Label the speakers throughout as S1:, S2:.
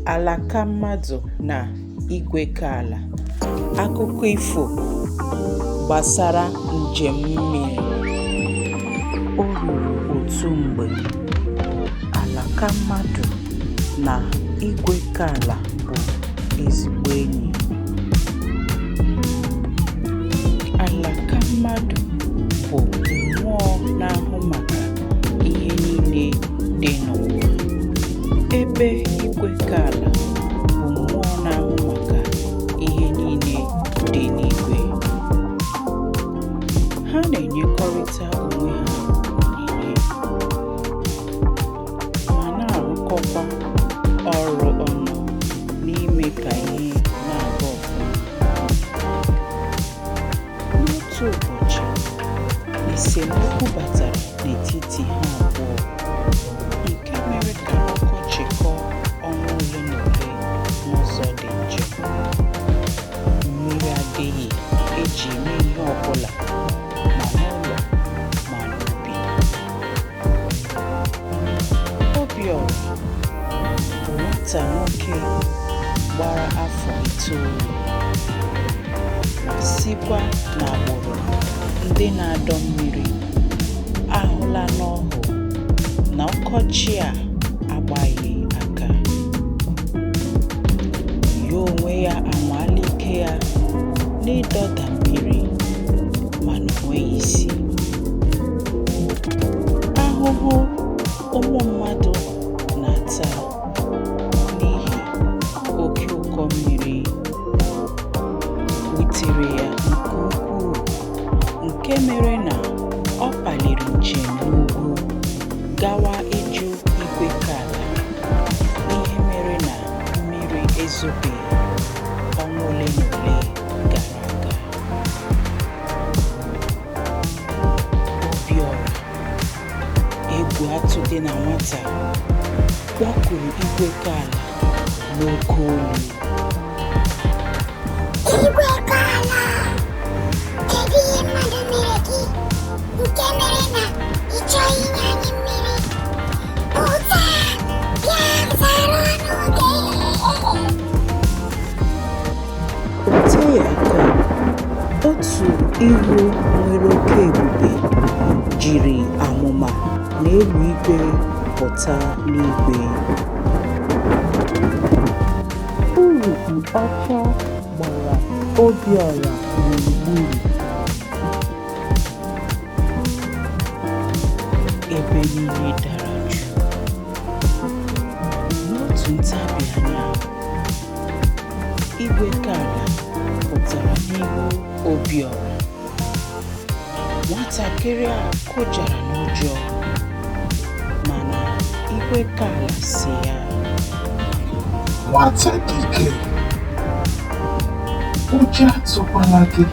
S1: Alakammadụ na Igwekaala, akụkọ ifo gbasara njem mmiri. O ruru otu mgbe, Alakammadụ na Igwekaala bụ ezigbo enyi. Alakammadụ bụ mmụọ na-ahụ maka ihe niile dị n'ụwa, ebe Igwekaala bụ mmụọ na-ahụ maka ihe niile dị n'igwe. Ha na-enyekọrịta onwe ha onyinye ma na-arụkọkwa ọrụ ọnụ n'ime ka ihe na-aga ọfụma. N'otu ụbọchị, esemokwu batara n'etiti ha abụọ, nke mere ka ọkọchị kọọ ọnwa ole na ole n'ụzọ dị njọ. Mmiri adịghị eji eme ihe ọbụla, ma n'ụlọ ma n'ubi. Obiọra bụ nwata nwoke gbara afọ 9 ma sikwa n'agbụrụ ndị na-adọ mmiri. Ahụla n'ọhụ na ọkọchị a agbaghị aka. Ya onwe ya amaala ike ya n'ịdọda mmiri, mana o nweghị isi. Ahụhụ ụmụ mmadụ na-ata n'ihi oke ụkọ mmiri wutere ya nke ukwuu, nke mere na ọ paliri njem n'ugwu gawa ịjụ Igwekaala ihe mere na mmiri ezobeghị ọnwa ole na ole gara aga. Obiọra, egwu atụ dị na nwata, kpọkuru Igwekaala n'oke olu.
S2: Igwekaala, kedu ihe mmadụ mere gị nke mere na ị chọghị inye anyị mmiri? Pụta, bịa zara n'oge.
S1: Ote ya ka otu ihu nwere oke ebube jiri amụma n'elu igwe pụta n'igwe. Urukpu ọcha gbara Obiọra gburugburu. Ebe niile dara jụụ. N'otu ntabi anya, Igwekaala pụtara n'ihu Obiọra. Nwatakịrị a kụjara n'ụjọ, mana Igwekaala sị ya,
S3: nwata dike, ụjọ atụkwala gị.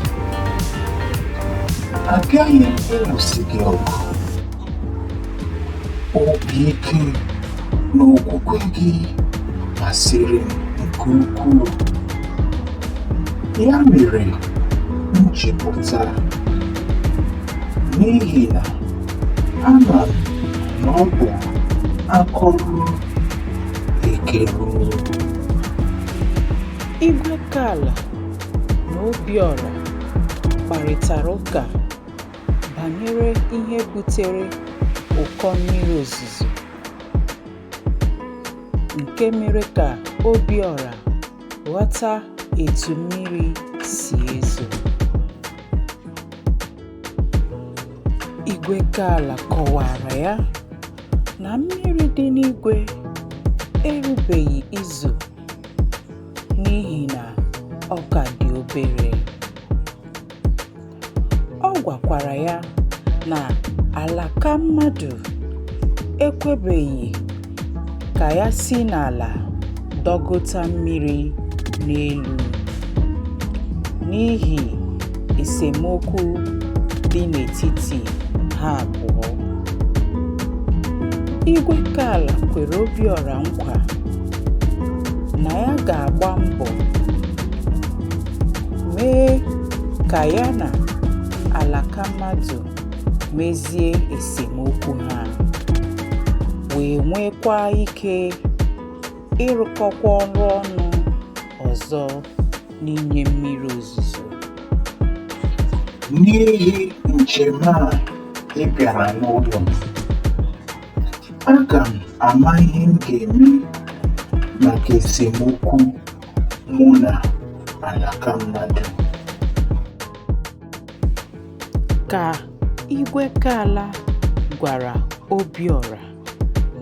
S3: Agaghị m ịlụsi gị ọgụ. Obi ike na okwukwe gị masịrị m nke ukwuu. Ya mere m ji pụta, n'ihi na ama m na ọ bụ akọrụ ekeru.
S1: Igwekaala na Obiọra kparịtara ụka banyere ihe butere ụkọ mmiri ozuzo, nke mere ka Obiọra ghọta etu mmiri si ezo. Igwekaala kọwara ya na mmiri dị n'igwe erubeghị izo, n'ihi na ọ ka dị obere. Ọ gwakwara ya na Alakammadụ ekwebeghị ka ya si n'ala dọgota mmiri n'elu, n'ihi esemokwu dị n'etiti ha abụọ. Igwekaala kwere Obiọra nkwa na ya ga-agba mbọ mee ka ya na Alakammadụ mezie esemokwu ha, wee nwekwa ike ịrụkọkwa ọrụ ọnụ ọzọ n'inye mmiri ozuzo.
S3: N'ihi njem a ị bịara n'ụlọ m, aga m ama ihe m ga-eme maka esemokwu mụ na Alakammadụ.
S1: Ka Igwekaala gwara Obiora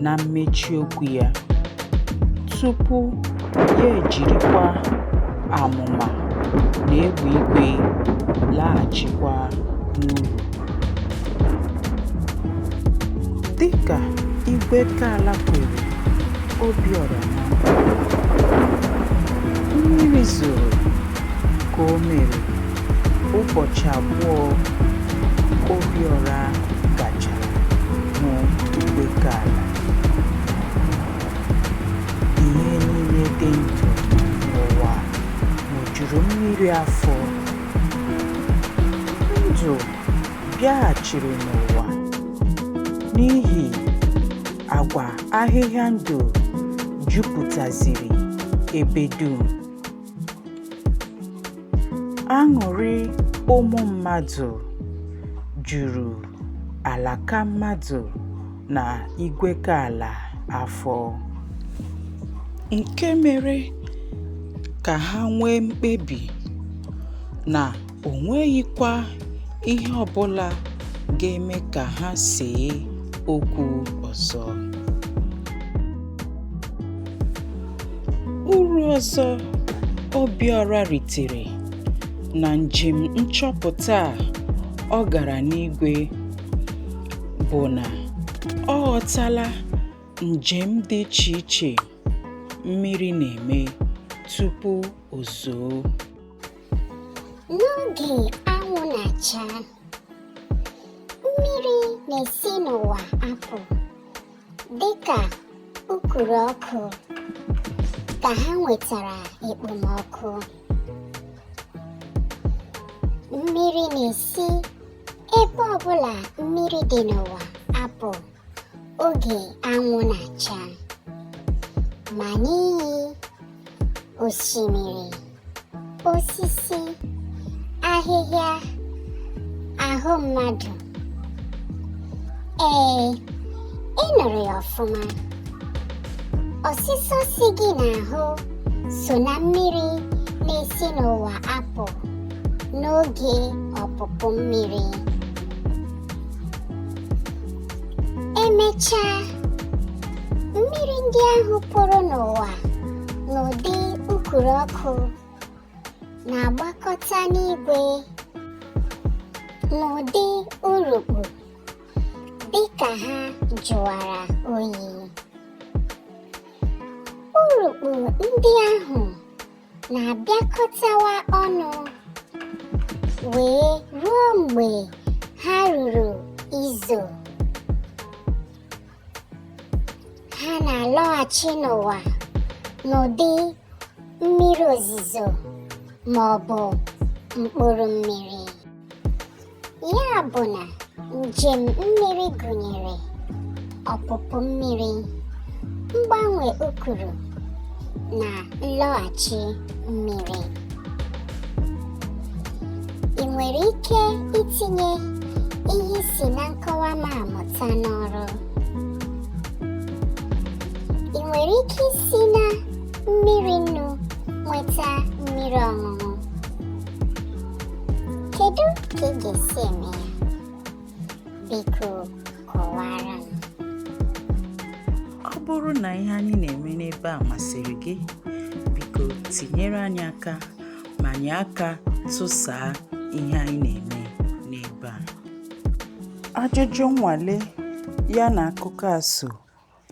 S1: na mmechi okwu ya, tupu ya ejirikwa amụma na egbe igwe laghachikwa n'ụlọ. Dịka Igwekaala kwere Obiora na nkwa, mmiri zoro ka o mere ụbọchị abụọ Obiora gachara n'Igwekaala. Ihe niile dị ndụ n'ụwa ṅụjuru mmiri afọ. Ndụ bịaghachiri n'ụwa n'ihi agwa ahịhịa ndụ jupụtaziri ebe dum. Aṅụrị ụmụ mmadụ juru Alakammadụ na Igwekaala afọ, nke mere ka ha nwee mkpebi na o nweghịkwa ihe ọbụla ga-eme ka ha see okwu ọzọ. Uru ọzọ Obiora ritere na njem nchọpụta ọ gara n'igwe bụ na ọ ghọtala njem dị iche iche mmiri na-eme tupu o zoo.
S2: N'oge anwụ na-acha, mmiri na-esi n'ụwa apụ dịka ukuru ọkụ ka ha nwetara ekpomọkụ. Mmiri na-esi ebe ọbụla mmiri dị n'ụwa apụ oge anwụ na-acha, ma n'iyi, osimiri, osisi, ahịhịa, ahụ mmadụ. Ị nụrụ ya ọfụma. Ọsịsọ si gị n'ahụ so na mmiri na-esi n'ụwa apụ n'oge ọpụpụ mmiri. Emechaa, mmiri ndị ahụ pụrụ n'ụwa n'ụdị ukuru ọkụ na-agbakọta n'igwe n'ụdị urukpu dịka ha jụwara oyi. Urukpu ndị ahụ na-abịakọtawa ọnụ wee ruo mgbe ha ruru izo. Ha na-alọghachi n'ụwa n'ụdị mmiri ozuzo ma ọ bụ mkpụrụ mmiri. Ya bụ na njem mmiri gụnyere ọpụpụ mmiri, mgbanwe ukuru na nlọghachi mmiri. Ị nwere ike itinye ihe si na nkọwa m amụta n'ọrụ. Ị nwere ike isi na mmiri nnu nweta mmiri ọṅụṅụ. Kedu ka ị ga-esi eme ya? Biko kọwara m.
S1: Ọ bụrụ na ihe anyị na-eme n'ebe a masịrị gị, biko tinyere anyị aka ma nye aka tụsaa ihe anyị na-eme n'ebe a. Ajụjụ nnwale ya na akụkọ a so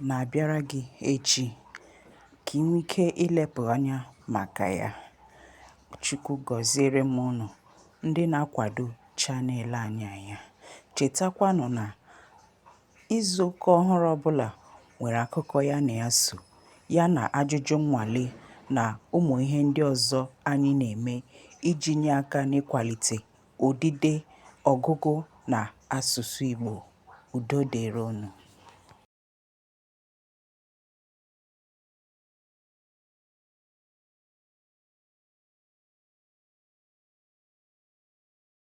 S1: na-abịara gị echi ka ị nwee ike ilepụ anya maka ya. Chukwu gọziere m unu ndị na-akwado chanel anyị anya. Chetakwanụ na izu ụka ọhụrụ ọbụla nwere akụkọ ya na ya so, ya na ajụjụ nnwale na ụmụ ihe ndị ọzọ anyị na-eme iji nye aka n'ịkwalite odide, ọgụgụ na asụsụ Igbo. Udo dịrị unu.